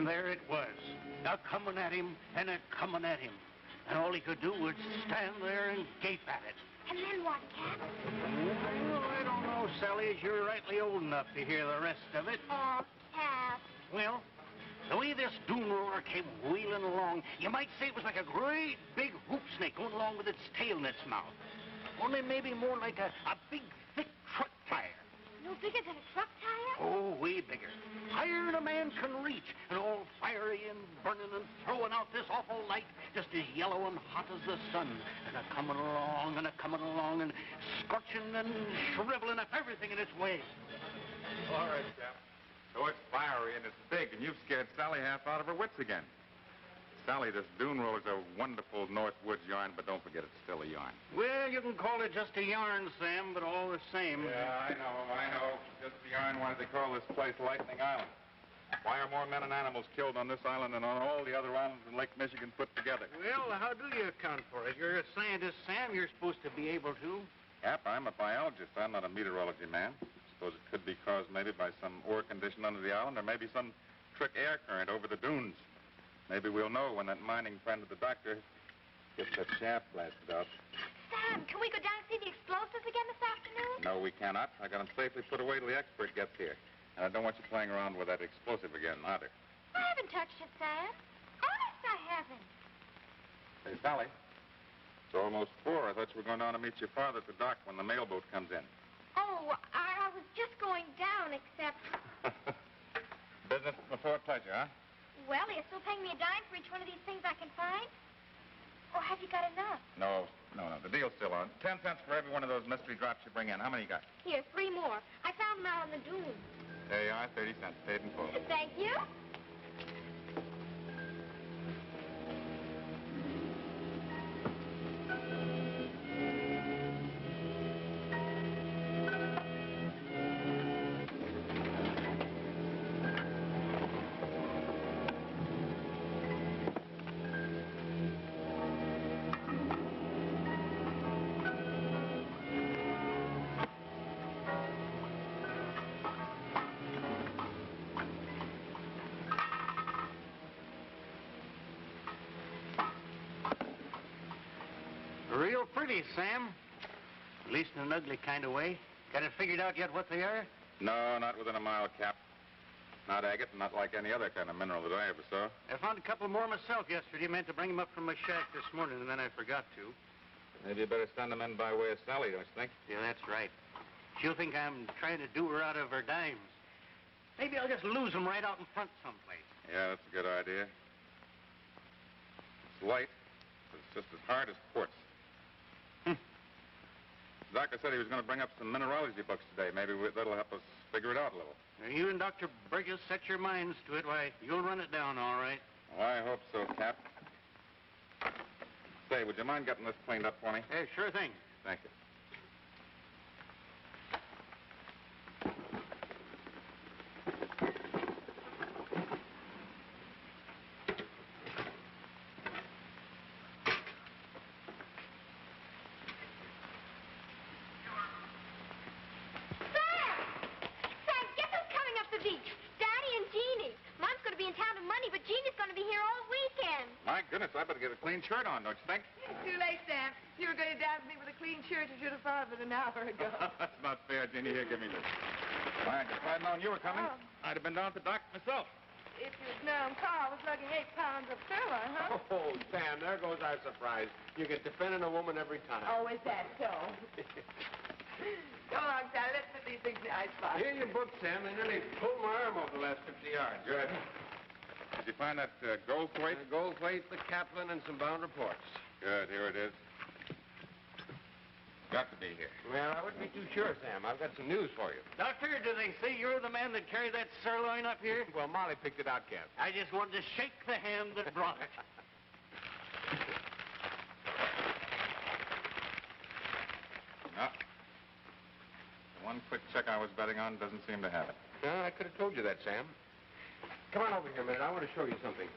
there it was, a-coming at him and a-coming at him. And all he could do was stand there and gape at it. And then what, Cap? Well, I don't know, Sally, as you're rightly old enough to hear the rest of it. Oh, Cap. Well, the way this dune roller came wheeling along, you might say it was like a great big hoop snake going along with its tail in its mouth. Only maybe more like a big, thick truck tire. No bigger than a truck tire? Oh, way bigger. Higher than a man can reach, and all fiery and burning and throwing out this awful light, just as yellow and hot as the sun. And a-coming along and a-coming along and scorching and shriveling up everything in its way. All right, Cap. So it's fiery and it's big, and you've scared Sally half out of her wits again. Sally, this dune roller's a wonderful North Woods yarn, but don't forget it's still a yarn. Well, you can call it just a yarn, Sam, but all the same. Yeah, I know. Just a yarn. Why did they call this place Lightning Island? Why are more men and animals killed on this island than on all the other islands in Lake Michigan put together? Well, how do you account for it? You're a scientist, Sam. You're supposed to be able to. Yep, I'm a biologist. I'm not a meteorology man. Suppose it could be caused maybe by some ore condition under the island or maybe some trick air current over the dunes. Maybe we'll know when that mining friend of the doctor gets that shaft blasted out. Sam, can we go down and see the explosives again this afternoon? No, we cannot. I got them safely put away till the expert gets here. And I don't want you playing around with that explosive again, either. I haven't touched it, Sam. Honest, I haven't. Hey, Sally. It's almost 4. I thought you were going down to meet your father at the dock when the mailboat comes in. Oh, I was just going down, except... Business before pleasure, huh? Well, you're still paying me a dime for each one of these things I can find? Or have you got enough? No. The deal's still on. 10 cents for every one of those mystery drops you bring in. How many you got? Here, 3 more. I found them out on the dune. There you are, 30 cents, paid in full. Thank you. Real pretty, Sam. At least in an ugly kind of way. Got it figured out yet what they are? No, not within a mile, Cap. Not agate, not like any other kind of mineral that I ever saw. I found a couple more myself yesterday. Meant to bring them up from my shack this morning, and then I forgot to. Maybe you better send them in by way of Sally, don't you think? Yeah, that's right. She'll think I'm trying to do her out of her dimes. Maybe I'll just lose them right out in front someplace. Yeah, that's a good idea. It's light, but it's just as hard as quartz. The doctor said he was going to bring up some mineralogy books today. Maybe that'll help us figure it out a little. Now, you and Dr. Burgess set your minds to it. Why, you'll run it down all right. Oh, I hope so, Cap. Say, would you mind getting this cleaned up for me? Hey, sure thing. Thank you. I better get a clean shirt on, don't you think? It's too late, Sam. You were going to dance me with a clean shirt. You should have thought of it an hour ago. That's not fair, Jeannie. Here, give me this. Why, if I'd known you were coming, I'd have been down to the dock myself. If you'd known Carl was lugging 8 pounds of sirloin, huh? Oh, Sam, there goes our surprise. You get defending a woman every time. Oh, is that so? Go along, Sally. Let's put these things in the icebox. Here your book, Sam. They nearly pulled my arm off the last 50 yards. Good. Did you find that gold plate? The gold plate, the Kaplan, and some bound reports. Good. Here it is. Got to be here. Well, I wouldn't be too sure, Sam. I've got some news for you. Doctor, do they say you're the man that carried that sirloin up here? Well, Molly picked it out, Cap. I just wanted to shake the hand that brought it. No. The one quick check I was betting on doesn't seem to have it. No, I could have told you that, Sam. Come on over here a minute. I want to show you something.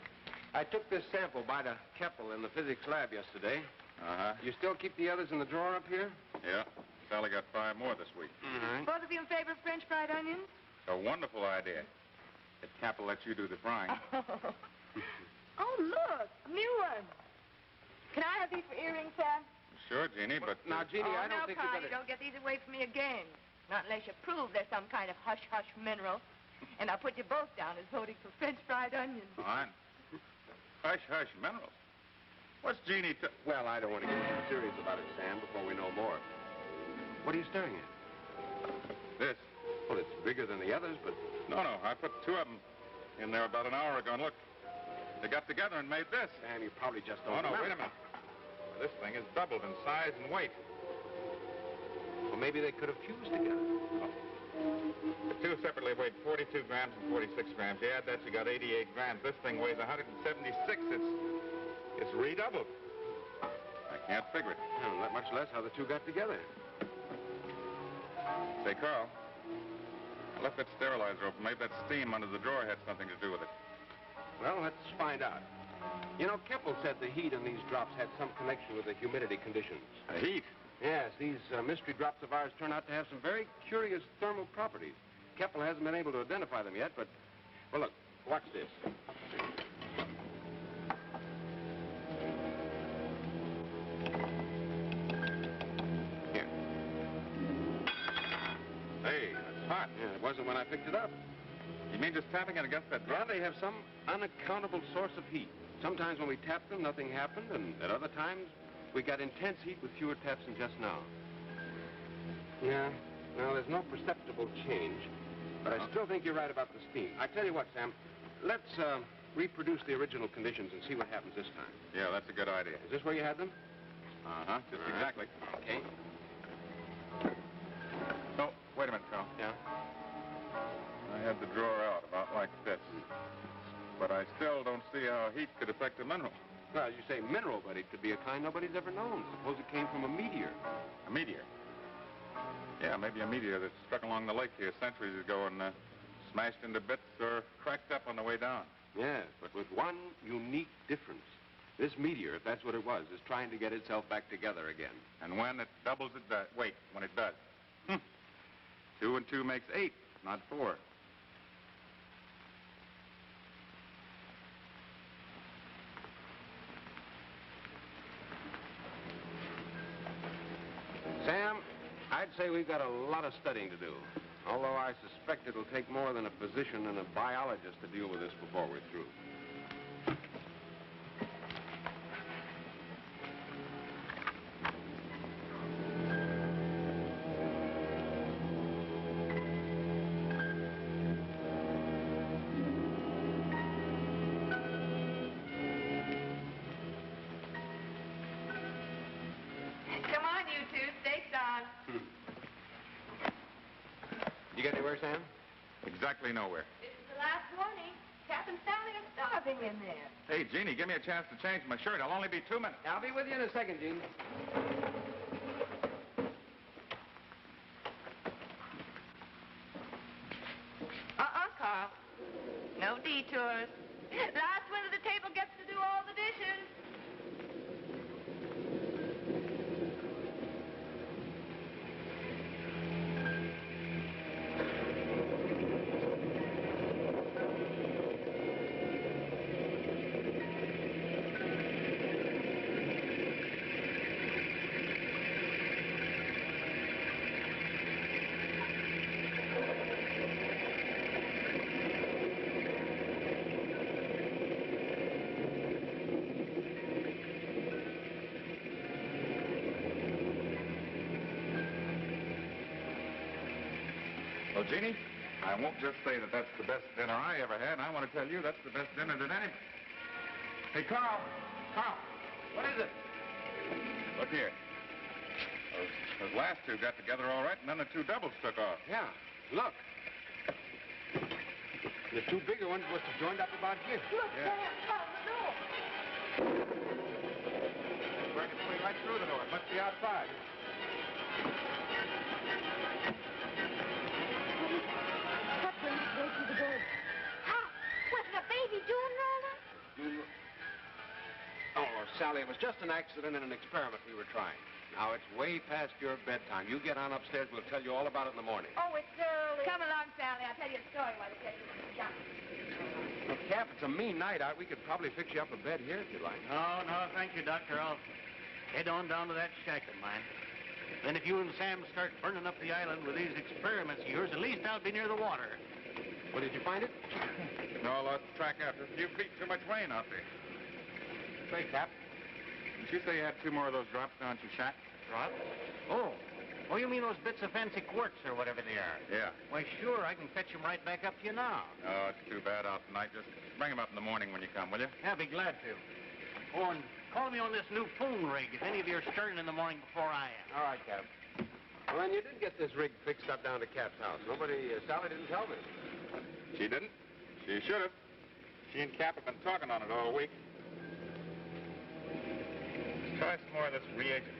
I took this sample by the Keppel in the physics lab yesterday. Uh-huh. You still keep the others in the drawer up here? Yeah. Sally got 5 more this week. Mm-hmm. Both of you in favor of French fried onions? It's a wonderful idea. If Cap will let you do the frying. Oh, look, a new one. Can I have these for earrings, Sam? Sure, Jeannie, but... Now, Jeannie, I don't no, think Carl, you you better... don't get these away from me again. Not unless you prove there's some kind of hush-hush mineral. And I'll put you both down as voting for French fried onions. Fine. Hush, minerals. What's Jeannie Well, I don't want to get too serious about it, Sam, before we know more. What are you staring at? This. Well, it's bigger than the others, but... No, I put two of them in there about an hour ago, and look. They got together and made this. Sam, you probably just Oh, don't no, remember. wait a minute. This thing is doubled in size and weight. Well, maybe they could have fused together. The two separately weighed 42 grams and 46 grams. You add that, you got 88 grams. This thing weighs 176. It's redoubled. I can't figure it. Well, not much less how the two got together. Say, Carl, I left that sterilizer open. Maybe that steam under the drawer had something to do with it. Well, let's find out. You know, Keppel said the heat in these drops had some connection with the humidity conditions. The heat? Yes, these mystery drops of ours turn out to have some very curious thermal properties. Keppel hasn't been able to identify them yet, but... Well, look, watch this. Here. Hey, that's hot. Yeah, it wasn't when I picked it up. You mean just tapping it against that Yeah, drop? they have some unaccountable source of heat. Sometimes when we tapped them, nothing happened, and at other times, we got intense heat with fewer taps than just now. Yeah, well, there's no perceptible change, but I still think you're right about the steam. I tell you what, Sam, let's reproduce the original conditions and see what happens this time. Yeah, that's a good idea. Is this where you had them? Uh-huh, just All right. exactly. Okay. Oh, wait a minute, Carl. Yeah. I had the drawer out about like this. But I still don't see how heat could affect the mineral. Well, you say mineral, but it could be a kind nobody's ever known. Suppose it came from a meteor. A meteor? Yeah, maybe a meteor that struck along the lake here centuries ago and smashed into bits or cracked up on the way down. Yes, but with one unique difference. This meteor, if that's what it was, is trying to get itself back together again. And when it doubles, it does. Wait, when it does. 2 and 2 makes 8, not 4. Sam, I'd say we've got a lot of studying to do. Although I suspect it'll take more than a physician and a biologist to deal with this before we're through. Come on, you two. Steak's on. You get anywhere, Sam? Exactly nowhere. This is the last warning. Cap and Sally are starving in there. Hey, Jeannie, give me a chance to change my shirt. I'll only be 2 minutes. I'll be with you in a second, Gene. Carl. No detours. Last one at the table gets to do all the dishes. Well, Jeannie, I won't just say that that's the best dinner I ever had. I want to tell you that's the best dinner that any... Hey, Carl! Carl! What is it? Look here. Those last two got together all right, and then the two doubles took off. Yeah, look. The two bigger ones must have joined up about here. Look, Yeah. Sam, Carl, the door. It's burning its way right through the door. It must be outside. What brings it right through the door? How? Was it a baby Dune roller? Oh, Sally, it was just an accident and an experiment we were trying. Now, it's way past your bedtime. You get on upstairs. We'll tell you all about it in the morning. Oh, it's early. Come along, Sally. I'll tell you a story while they get you some junk. Well, Cap, it's a mean night out. We could probably fix you up a bed here if you like. No, no, thank you, Doctor. I'll head on down to that shack of mine. Then if you and Sam start burning up the island with these experiments of yours, at least I'll be near the water. Well, did you find it? No, I lost track after a few feet. Too much rain out there. Say, Cap. Did you say you had 2 more of those drops down at your shack? Drop? Oh. Oh, you mean those bits of fancy quartz or whatever they are? Yeah. Why, sure, I can fetch them right back up to you now. Oh, it's too bad out tonight. Just bring them up in the morning when you come, will you? Yeah, I'll be glad to. Oh, and call me on this new phone rig if any of you are starting in the morning before I am. All right, Cap. Well, then you did get this rig fixed up down to Cap's house. Sally didn't tell me. She didn't? She should have. She and Cap have been talking on it all week. Let's try some more of this reagent.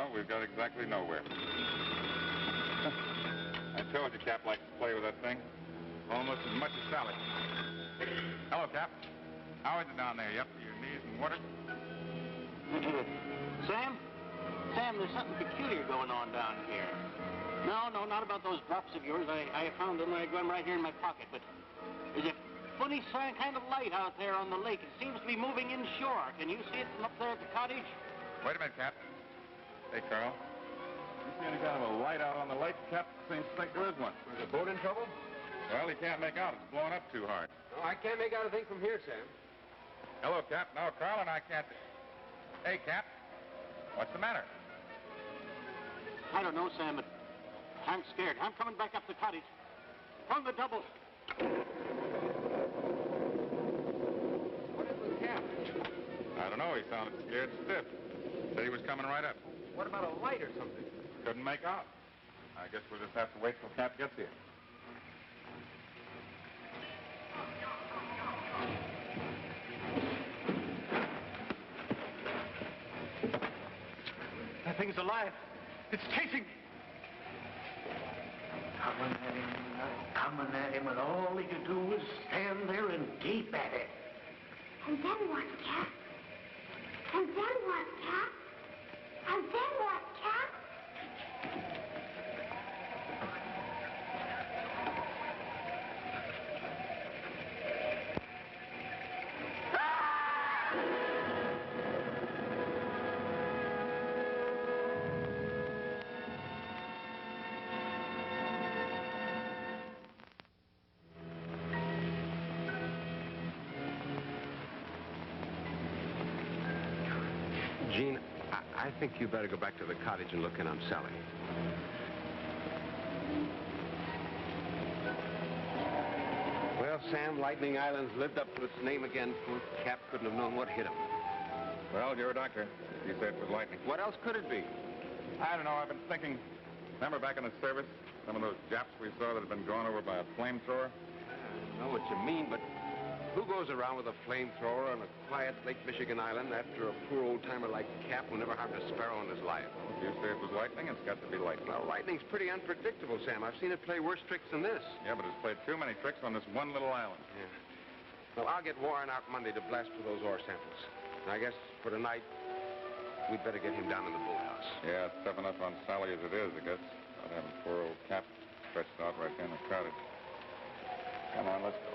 We've got exactly nowhere. I told you Cap likes to play with that thing. Almost as much as Sally. Hello, Cap. How is it down there? You up to your knees in water? Sam? Sam, there's something peculiar going on down here. No, not about those drops of yours. I found them. I got them right here in my pocket. But there's a funny kind of light out there on the lake. It seems to be moving inshore. Can you see it from up there at the cottage? Wait a minute, Cap. Hey, Carl. You see any kind of a light out on the lake? Cap seems to think there is one. Is the boat in trouble? Well, he can't make out. It's blowing up too hard. No, I can't make out a thing from here, Sam. Hello, Cap. No, Carl and I can't... Hey, Cap. What's the matter? I don't know, Sam, but I'm scared. I'm coming back up the cottage. On the double. What is with Cap? I don't know. He sounded scared stiff. Said he was coming right up. What about a light or something? Couldn't make out. I guess we'll just have to wait till Cap gets here. That thing's alive. It's chasing me. Coming at him, and all he could do was stand there and gape at it. And then what, Cap? And then what, Cap? And then what, Cap? Gene, I think you better go back to the cottage and look in on Sally. Well, Sam, Lightning Island's lived up to its name again. Poor Cap couldn't have known what hit him. Well, you're a doctor. You said it was lightning. What else could it be? I don't know. I've been thinking... Remember back in the service? Some of those Japs we saw that had been gone over by a flamethrower? I know what you mean, but who goes around with a flamethrower on a quiet Lake Michigan island after a poor old-timer like Cap who never harmed a sparrow in his life? If you say it was lightning, it's got to be lightning. Well, lightning's pretty unpredictable, Sam. I've seen it play worse tricks than this. Yeah, but it's played too many tricks on this one little island. Yeah. Well, I'll get Warren out Monday to blast for those ore samples. And I guess for tonight, we'd better get him down in the boathouse. Yeah, it's tough enough on Sally as it is, I guess. Not having poor old Cap stretched out right there in the cottage. Come on, let's go.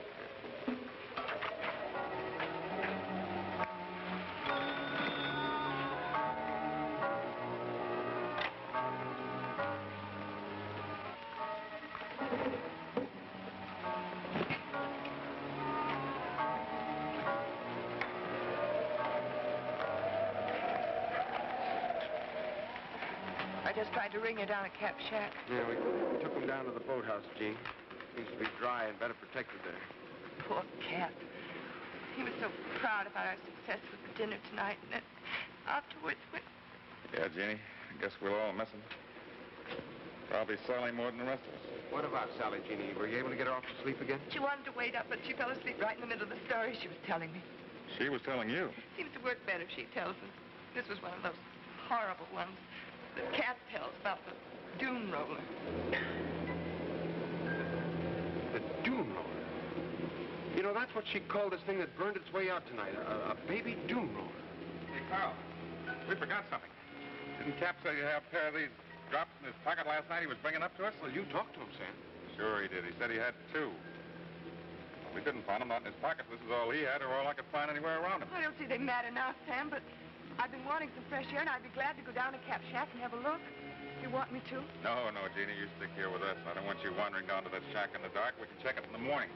I just tried to ring her down at Cap's shack. Yeah, we took him down to the boathouse, Gene. Seems to be dry and better protected there. Poor Cap. He was so proud about our success with the dinner tonight, and then afterwards, Yeah, Jeannie, I guess we'll all miss him. Probably Sally more than the rest of us. What about Sally, Jeannie? Were you able to get her off to sleep again? she wanted to wait up, but she fell asleep right in the middle of the story she was telling me. She was telling you. Seems to work better if she tells us. This was one of those horrible ones that Cat tells about the Dune roller. The Dune roller? You know, that's what she called this thing that burned its way out tonight, a baby Dune roller. Hey, Carl, we forgot something. Didn't Cap say you have a pair of these drops in his pocket last night he was bringing up to us? Well, you talked to him, Sam. Sure he did. He said he had 2. We couldn't find them, not in his pocket. This is all he had or all I could find anywhere around him. I don't see they matter now, Sam, but I've been wanting some fresh air, and I'd be glad to go down to Cap's shack and have a look. You want me to? No, Jeannie, you stick here with us. I don't want you wandering down to that shack in the dark. We can check it in the morning.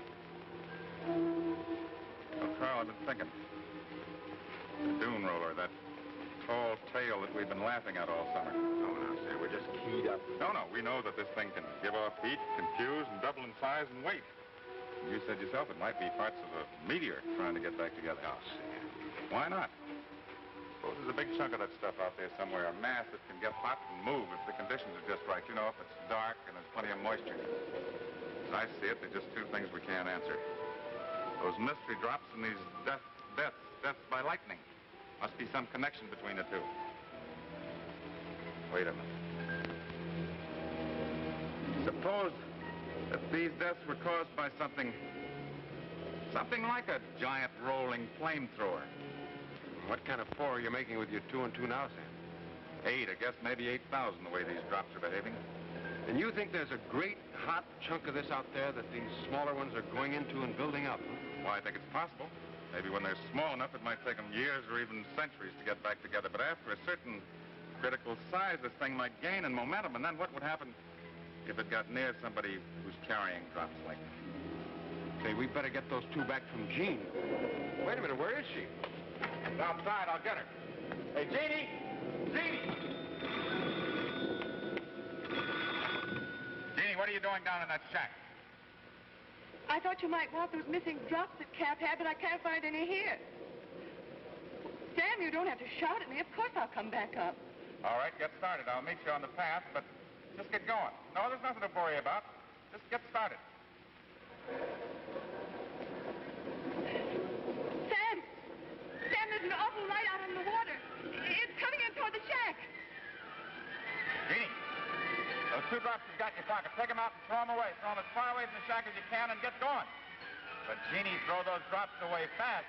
Well, Carl, I've been thinking. The Dune roller, that tall tale that we've been laughing at all summer. Oh, now, Sam, we're just keyed up. No, we know that this thing can give off heat, confuse, and double in size and weight. You said yourself it might be parts of a meteor trying to get back together. Oh, Sam. Why not? Suppose there's a big chunk of that stuff out there somewhere, a mass that can get hot and move if the conditions are just right. You know, if it's dark and there's plenty of moisture. As I see it, there's just 2 things we can't answer. Those mystery drops and these deaths by lightning. Must be some connection between the 2. Wait a minute. Suppose that these deaths were caused by something like a giant rolling flamethrower. What kind of 4 are you making with your 2 and 2 now, Sam? 8, I guess maybe 8,000 the way these drops are behaving. And you think there's a great hot chunk of this out there that these smaller ones are going into and building up? Huh? Well, I think it's possible. Maybe when they're small enough, it might take them years or even centuries to get back together. But after a certain critical size, this thing might gain in momentum. And then what would happen if it got near somebody who's carrying drops like that? Say, we better get those 2 back from Jean. Wait a minute, where is she? She's outside. I'll get her. Hey, Jeannie! Jeannie! Jeannie, what are you doing down in that shack? I thought you might want those missing drops that Cap had, but I can't find any here. Sam, you don't have to shout at me. Of course I'll come back up. All right, get started. I'll meet you on the path, but just get going. No, there's nothing to worry about. Just get started. Sam, there's an awful light out in the water. It's coming in toward the shack. Jeannie, those 2 drops you've got in your pocket, take them out and throw them away. Throw them as far away from the shack as you can and get going. But, Jeannie, throw those drops away fast.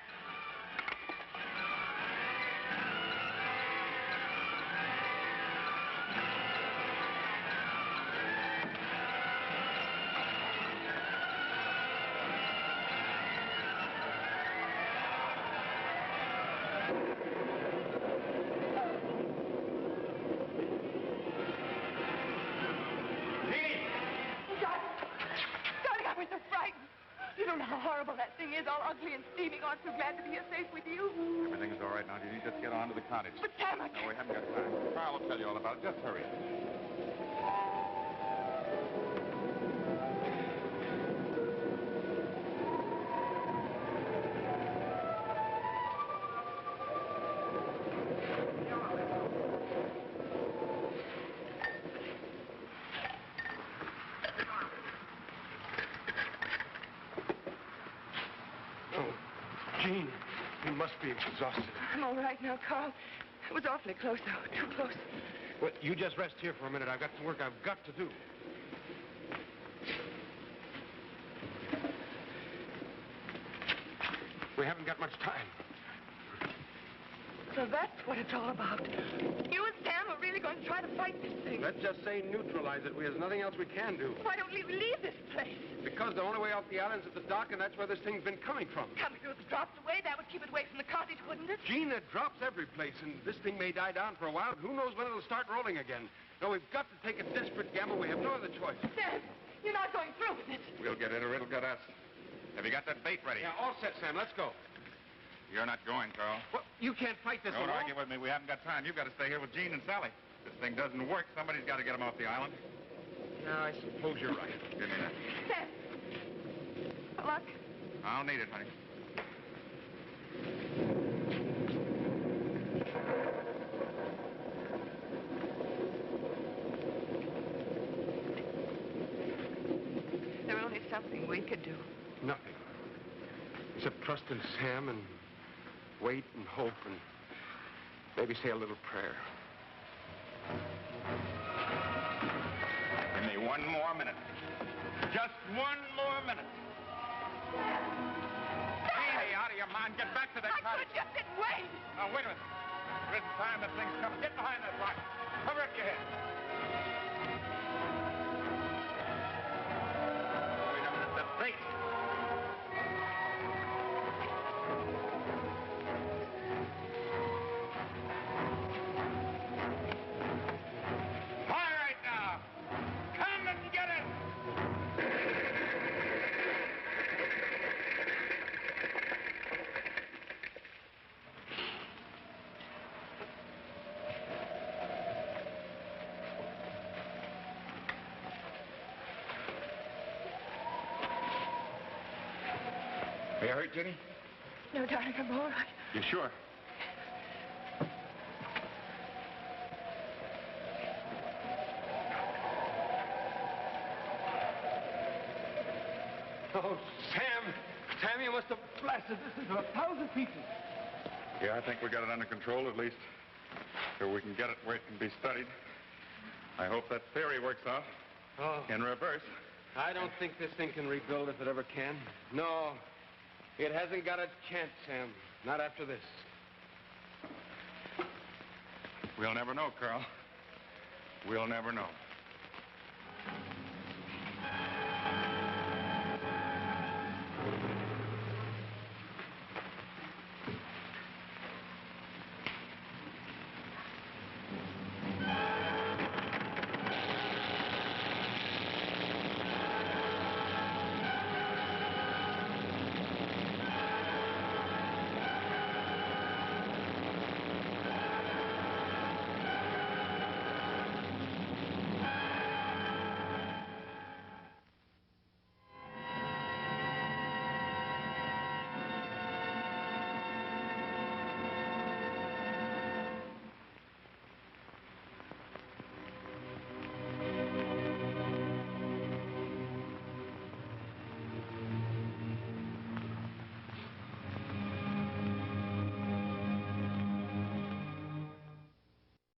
You don't know how horrible that thing is, all ugly and steaming. I'm so glad to be here safe with you. Everything's all right now. You need to get on to the cottage. But, Sam, No, we haven't got time. Carl will tell you all about it. Just hurry. Jean, you must be exhausted. I'm all right now, Carl. It was awfully close, though. Too close. Well, you just rest here for a minute. I've got some work I've got to do. We haven't got much time. So that's what it's all about. You and Sam are really going to try to fight this thing. Let's just say neutralize it. There's nothing else we can do. Why don't we leave this place? Because the only way off the island's at the dock, and that's where this thing's been coming from. Come through the drops away. That would keep it away from the cottage, wouldn't it? Jean, it drops every place, and this thing may die down for a while. Who knows when it'll start rolling again? No, we've got to take a desperate gamble. We have no other choice. Sam, you're not going through with it. We'll get it or it'll get us. Have you got that bait ready? Yeah, all set, Sam. Let's go. You're not going, Carl. Well, you can't fight this Don't alone. argue with me. We haven't got time. You've got to stay here with Jean and Sally. This thing doesn't work. Somebody's got to get them off the island. Yeah, I suppose you're right. Give me that. Sam. Luck. I'll need it, honey. There was only something we could do. Nothing. Except trust in Sam and wait and hope and Maybe say a little prayer. Give me 1 more minute. Just 1 more minute. Hey, out of your mind. Get back to that cottage. I just didn't wait. Now, wait a minute. There isn't time. That thing's coming. Get behind that rock. Cover up your head. Wait a minute. The bait. All right, now. Come and get it. Are you hurt, Jenny? No, darling, I'm all right. You sure? Oh, Sam! Sam, you must have blasted this into 1,000 pieces. Yeah, I think we got it under control, at least. So we can get it where it can be studied. I hope that theory works out. Oh. In reverse. I don't think this thing can rebuild if it ever can. No. It hasn't got a chance, Sam. Not after this. We'll never know, Carl. We'll never know.